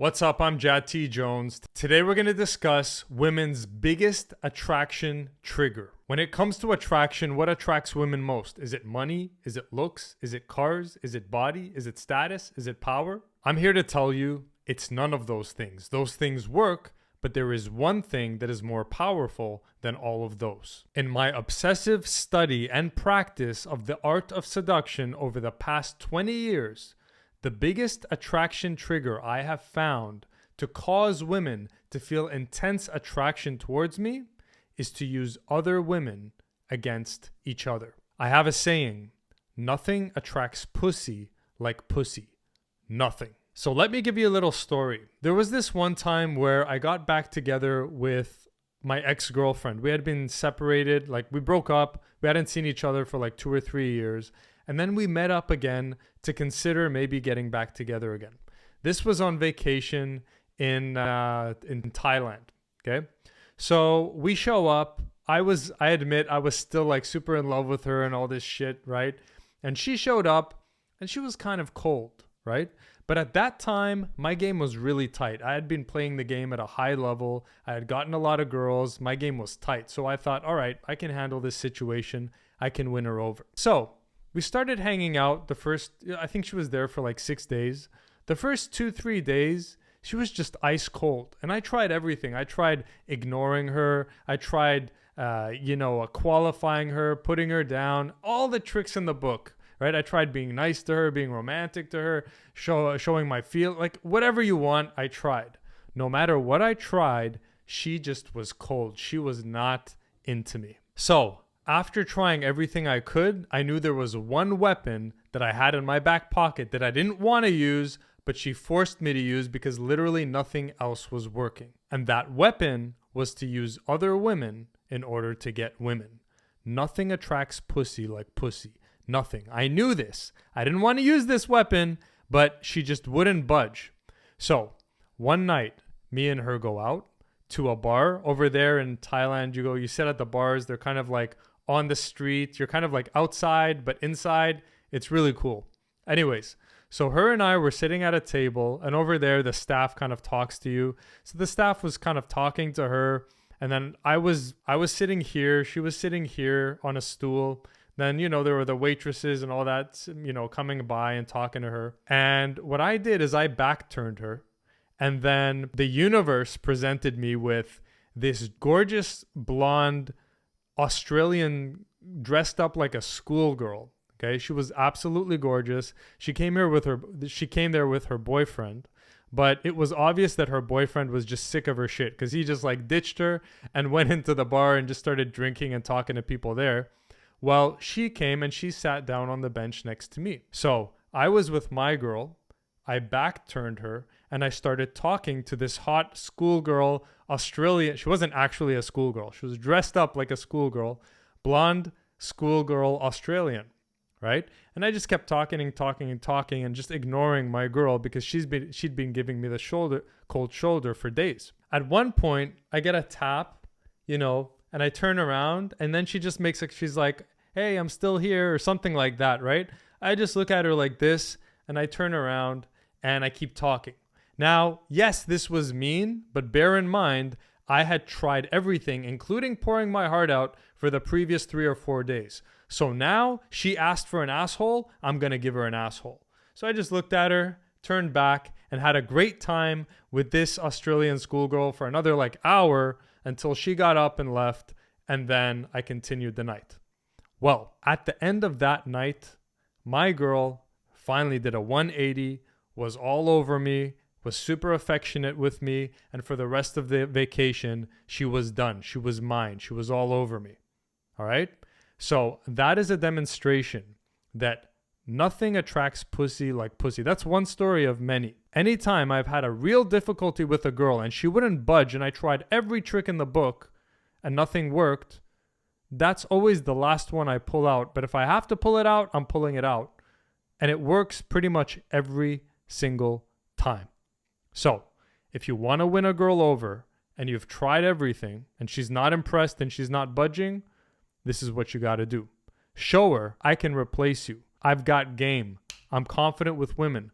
What's up? I'm Jad T Jones. Today we're going to discuss women's biggest attraction trigger. When it comes to attraction, what attracts women most? Is it money? Is it looks? Is it cars? Is it body? Is it status? Is it power? I'm here to tell you it's none of those things. Those things work, but there is one thing that is more powerful than all of those. In my obsessive study and practice of the art of seduction over the past 20 years, the biggest attraction trigger I have found to cause women to feel intense attraction towards me is to use other women against each other. I have a saying, nothing attracts pussy like pussy. Nothing. So let me give you a little story. There was this one time where I got back together with my ex-girlfriend. We had been separated, we broke up. We hadn't seen each other for 2 or 3 years. And then we met up again to consider maybe getting back together again. This was on vacation in Thailand. Okay. So we show up. I admit I was still super in love with her and all this shit. Right. And she showed up and she was kind of cold. Right. But at that time, my game was really tight. I had been playing the game at a high level. I had gotten a lot of girls. My game was tight. So I thought, all right, I can handle this situation. I can win her over. So we started hanging out I think she was there for 6 days. The first 2-3 days, she was just ice cold. And I tried everything. I tried ignoring her. I tried, qualifying her, putting her down, all the tricks in the book, right? I tried being nice to her, being romantic to her, showing my feel, whatever you want, I tried. No matter what I tried, she just was cold. She was not into me. So after trying everything I could, I knew there was one weapon that I had in my back pocket that I didn't want to use, but she forced me to use because literally nothing else was working. And that weapon was to use other women in order to get women. Nothing attracts pussy like pussy. Nothing. I knew this. I didn't want to use this weapon, but she just wouldn't budge. So one night, me and her go out to a bar over there in Thailand. You sit at the bars. They're kind of on the street. You're kind of outside, but inside. It's really cool. Anyways, so her and I were sitting at a table, and over there, the staff kind of talks to you. So the staff was kind of talking to her, and then I was sitting here. She was sitting here on a stool. Then, there were the waitresses and all that, coming by and talking to her. And what I did is I back turned her, and then the universe presented me with this gorgeous blonde Australian dressed up like a schoolgirl. Okay, she was absolutely gorgeous. She came there with her boyfriend, but it was obvious that her boyfriend was just sick of her shit because he just ditched her and went into the bar and just started drinking and talking to people there. Well, she came and she sat down on the bench next to me. So I was with my girl. I back turned her and I started talking to this hot schoolgirl Australian. She wasn't actually a schoolgirl. She was dressed up like a schoolgirl, blonde schoolgirl Australian, right? And I just kept talking and just ignoring my girl because she'd been giving me the cold shoulder for days. At one point, I get a tap, and I turn around and then she just she's like, hey, I'm still here or something like that, right? I just look at her like this and I turn around and I keep talking. Now, yes, this was mean, but bear in mind, I had tried everything, including pouring my heart out for the previous 3 or 4 days. So now she asked for an asshole, I'm going to give her an asshole. So I just looked at her, turned back, and had a great time with this Australian schoolgirl for another hour until she got up and left, and then I continued the night. Well, at the end of that night, my girl finally did a 180, was all over me, was super affectionate with me, and for the rest of the vacation, she was done. She was mine. She was all over me. All right? So that is a demonstration that nothing attracts pussy like pussy. That's one story of many. Anytime I've had a real difficulty with a girl and she wouldn't budge and I tried every trick in the book and nothing worked, that's always the last one I pull out. But if I have to pull it out, I'm pulling it out. And it works pretty much every single time. So if you want to win a girl over and you've tried everything and she's not impressed and she's not budging, this is what you got to do. Show her I can replace you. I've got game. I'm confident with women,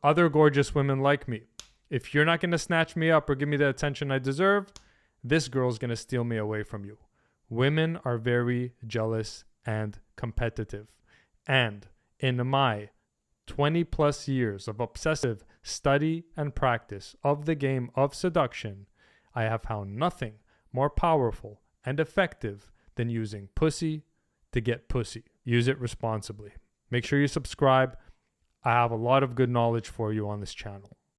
other gorgeous women like me. If you're not going to snatch me up or give me the attention I deserve, this girl's going to steal me away from you. Women are very jealous and competitive. And in my 20 plus years of obsessive study and practice of the game of seduction, I have found nothing more powerful and effective than using pussy to get pussy. Use it responsibly. Make sure you subscribe. I have a lot of good knowledge for you on this channel.